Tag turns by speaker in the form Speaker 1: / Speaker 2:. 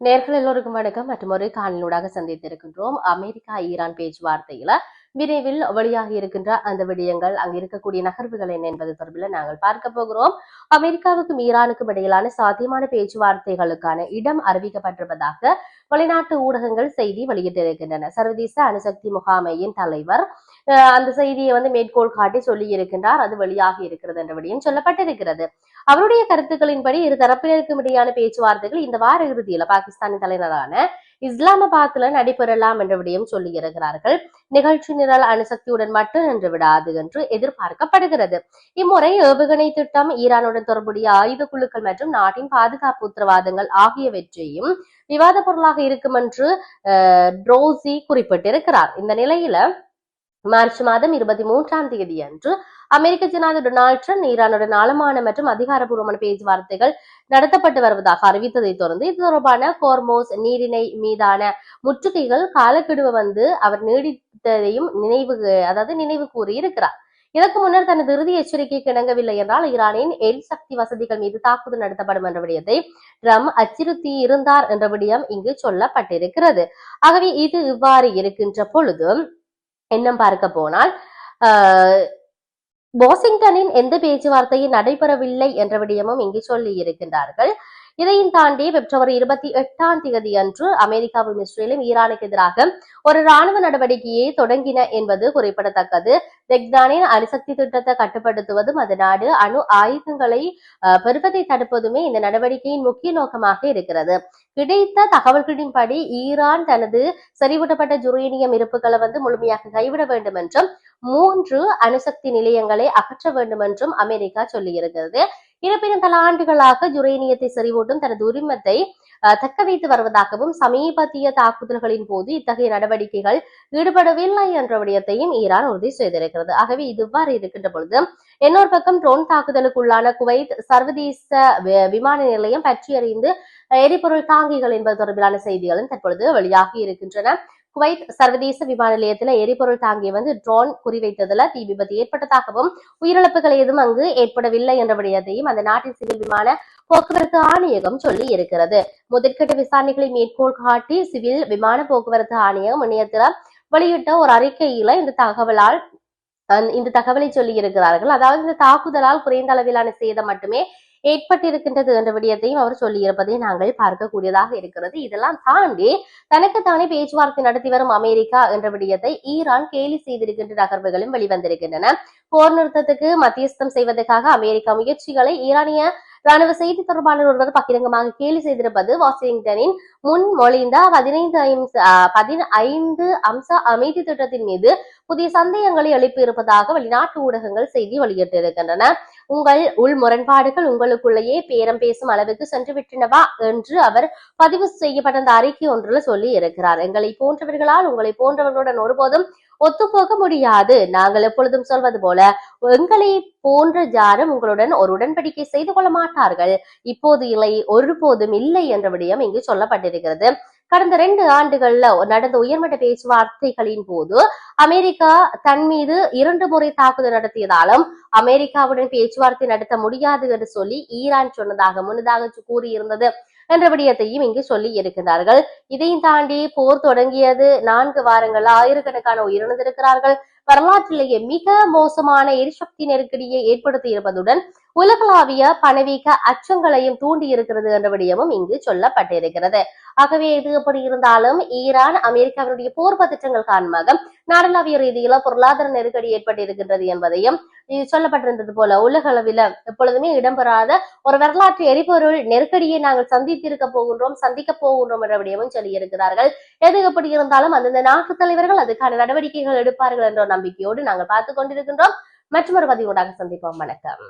Speaker 1: நேர்கள் எல்லோருக்கும் வணக்கம். மற்றொரு காணொளியூடாக சந்தித்திருக்கின்றோம். அமெரிக்கா ஈரான் பேச்சுவார்த்தையில விரைவில் வெளியாகி இருக்கின்ற அந்த விடயங்கள், அங்கு இருக்கக்கூடிய நகர்வுகள் என்ன என்பது தொடர்பில் நாங்கள் பார்க்க போகிறோம். அமெரிக்காவுக்கும் ஈரானுக்கும் இடையிலான சாத்தியமான பேச்சுவார்த்தைகளுக்கான இடம் அறிவிக்கப்பட்டிருப்பதாக வெளிநாட்டு ஊடகங்கள் செய்தி வெளியிட்டிருக்கின்றன. சர்வதேச அணுசக்தி முகாமையின் தலைவர் அந்த செய்தியை மேற்கோள் காட்டி சொல்லி இருக்கின்றார். அது வெளியாகி இருக்கிறது என்ற விடயம் சொல்லப்பட்டிருக்கிறது. அவருடைய கருத்துக்களின்படி இரு தரப்பினருக்கும் இடையான பேச்சுவார்த்தைகள் இந்த வார இறுதியில பாகிஸ்தானின் தலைநகரான இஸ்லாமாபாத்ல நடைபெறலாம் என்ற விடயம் சொல்லி இருக்கிறார்கள். நிகழ்ச்சி நிரல் அணுசக்தியுடன் மட்டும் நின்று விடாது என்று எதிர்பார்க்கப்படுகிறது. இம்முறை ஏவுகணை திட்டம், ஈரானுடன் தொடர்புடைய ஆயுத குழுக்கள் மற்றும் நாட்டின் பாதுகாப்பு உத்தரவாதங்கள் ஆகியவற்றையும் விவாத பொருளாக இருக்கும் என்று ட்ரோசி குறிப்பிட்டிருக்கிறார். இந்த நிலையில மார்ச் மாதம் 23ஆம் தேதி அன்று அமெரிக்க ஜனாதிபதி டொனால்ட் ட்ரம்ப் ஈரானுடன் ஆழமான மற்றும் அதிகாரப்பூர்வமான பேச்சுவார்த்தைகள் நடத்தப்பட்டு வருவதாக அறிவித்ததை தொடர்ந்து இது தொடர்பான ஹோர்மோஸ் நீரிணை மீதான முற்றுகைகள் காலக்கெடுவை அவர் நீடித்ததையும் நினைவு கூறியிருக்கிறார். இதற்கு முன்னர் தனது இறுதி எச்சரிக்கைக்கு இணங்கவில்லை என்றால் ஈரானின் எரிசக்தி வசதிகள் மீது தாக்குதல் நடத்தப்படும் என்ற விடயத்தை ட்ரம்ப் அச்சுறுத்தி இருந்தார் என்ற விடயம் இங்கு சொல்லப்பட்டிருக்கிறது. ஆகவே இது இவ்வாறு இருக்கின்ற பொழுது இன்னும் பார்க்க போனால் வாஷிங்டனின் எந்த பேச்சுவார்த்தையும் நடைபெறவில்லை என்ற விடயமும் இங்கு சொல்லி இருக்கின்றார்கள். இதையும் தாண்டி பிப்ரவரி 28ஆம் தேதி அன்று அமெரிக்காவும் இஸ்ரேலும் ஈரானுக்கு எதிராக ஒரு ராணுவ நடவடிக்கையை தொடங்கின என்பது குறிப்பிடத்தக்கது. தெஹ்ரானின் அணுசக்தி திட்டத்தை கட்டுப்படுத்துவதும் அந்த நாடு அணு ஆயுதங்களை பெறுவதை தடுப்பதுமே இந்த நடவடிக்கையின் முக்கிய நோக்கமாக இருக்கிறது. கிடைத்த தகவல்களின்படி ஈரான் தனது செறிவூட்டப்பட்ட யுரேனியம் இருப்புகளை முழுமையாக கைவிட வேண்டும் என்றும் 3 அணுசக்தி நிலையங்களை அகற்ற வேண்டும் என்றும் அமெரிக்கா சொல்லியிருக்கிறது. இருப்பினும் பல ஆண்டுகளாக யுரேனியத்தை செறிவூட்டும் தனது உரிமத்தை தக்க வைத்து வருவதாகவும் சமீபத்திய தாக்குதல்களின் போது இத்தகைய நடவடிக்கைகள் ஈடுபடவில்லை என்ற விடயத்தையும் ஈரான் உறுதி செய்திருக்கிறது. ஆகவே இதுவாறு இருக்கின்ற பொழுது இன்னொரு பக்கம் ட்ரோன் தாக்குதலுக்குள்ளான குவைத் சர்வதேச விமான நிலையம் பற்றி அறிந்து எரிபொருள் தாங்கிகள் என்பது தொடர்பிலான செய்திகளும் தற்பொழுது வெளியாகி இருக்கின்றன. குவைத் சர்வதேச விமான நிலையத்துல எரிபொருள் தாங்கிய ட்ரோன் குறிவைத்ததுல தீ விபத்து ஏற்பட்டதாகவும் உயிரிழப்புகள் ஏதும் அங்கு ஏற்படவில்லை என்ற விடயத்தையும் அந்த நாட்டின் சிவில் விமான போக்குவரத்து ஆணையகம் சொல்லி இருக்கிறது. முதற்கட்ட விசாரணைகளை மேற்கோள் காட்டி சிவில் விமான போக்குவரத்து ஆணையகம் இணையத்துல வெளியிட்ட ஒரு அறிக்கையில இந்த தகவலை சொல்லி இருக்கிறார்கள். அதாவது இந்த தாக்குதலால் குறைந்த அளவிலான சேதம் மட்டுமே ஏற்பட்டிருக்கின்றது என்ற விடயத்தையும் அவர் சொல்லியிருப்பதை நாங்கள் பார்க்கக்கூடியதாக இருக்கிறது. இதெல்லாம் தாண்டி தனக்குத்தானே பேச்சுவார்த்தை நடத்தி வரும் அமெரிக்கா என்ற விடயத்தை ஈரான் கேலி செய்திருக்கின்ற நகர்வுகளும் வெளிவந்திருக்கின்றன. போர் நிறுத்தத்துக்கு மத்தியஸ்தம் செய்வதற்காக அமெரிக்கா முயற்சிகளை ஈரானிய ராணுவ செய்தி தொடர்பாளர் ஒருவர் பகிரங்கமாக கேலி செய்திருப்பது வாஷிங்டனின் முன்மொழிந்த 15 அம்ச அமைதி திட்டத்தின் மீது புதிய சந்தேகங்களை எழுப்பியிருப்பதாக வெளிநாட்டு ஊடகங்கள் செய்தி வெளியிட்டிருக்கின்றன. உங்கள் உள் முரண்பாடுகள் உங்களுக்குள்ளேயே பேரம் பேசும் அளவுக்கு சென்று விட்டனவா என்று அவர் பதிவு செய்யப்பட்ட அந்த அறிக்கை ஒன்றில் சொல்லி இருக்கிறார். எங்களை போன்றவர்களால் உங்களை போன்றவர்களுடன் ஒருபோதும் ஒத்துப்போக முடியாது. நாங்கள் எப்பொழுதும் சொல்வது போல எங்களை போன்ற யாரும் உங்களுடன் ஒரு உடன்படிக்கை செய்து கொள்ள மாட்டார்கள். இப்போது இல்லை, ஒருபோதும் இல்லை என்ற விடயம் இங்கு சொல்லப்பட்டிருக்கிறது. கடந்த 2 ஆண்டுகள்ல நடந்த உயர்மட்ட பேச்சுவார்த்தைகளின் போது அமெரிக்கா தன் மீது 2 முறை தாக்குதல் நடத்தியதாலும் அமெரிக்காவுடன் பேச்சுவார்த்தை நடத்த முடியாது என்று சொல்லி ஈரான் சொன்னதாக முன்னதாக கூறியிருந்தது என்ற விடயத்தையும் இங்கு சொல்லி இருக்கிறார்கள். இதையும் தாண்டி போர் தொடங்கியது 4 வாரங்கள் ஆயிரக்கணக்கான உயிரிழந்திருக்கிறார்கள். வரலாற்றிலேயே மிக மோசமான எரிசக்தி நெருக்கடியை ஏற்படுத்தி இருப்பதுடன் உலகளாவிய பணவீக்க அச்சங்களையும் தூண்டி இருக்கிறது என்ற விடயமும் இங்கு சொல்லப்பட்டிருக்கிறது. ஆகவே இது எப்படி இருந்தாலும் ஈரான் அமெரிக்காவினுடைய போர் பதற்றங்கள் காரணமாக நாடளாவிய ரீதியில பொருளாதார நெருக்கடி ஏற்பட்டிருக்கின்றது என்பதையும் சொல்லப்பட்டிருந்தது போல உலக அளவில் எப்பொழுதுமே இடம்பெறாத ஒரு வரலாற்று எரிபொருள் நெருக்கடியை நாங்கள் சந்திக்க போகின்றோம் என்ற விடயமும் சொல்லியிருக்கிறார்கள். எது எப்படி இருந்தாலும் அந்தந்த நாட்டு தலைவர்கள் அதுக்கான நடவடிக்கைகள் எடுப்பார்கள் என்ற நம்பிக்கையோடு நாங்கள் பார்த்துக் கொண்டிருக்கின்றோம். மற்றொரு பதிவோடாக சந்திப்போம். வணக்கம்.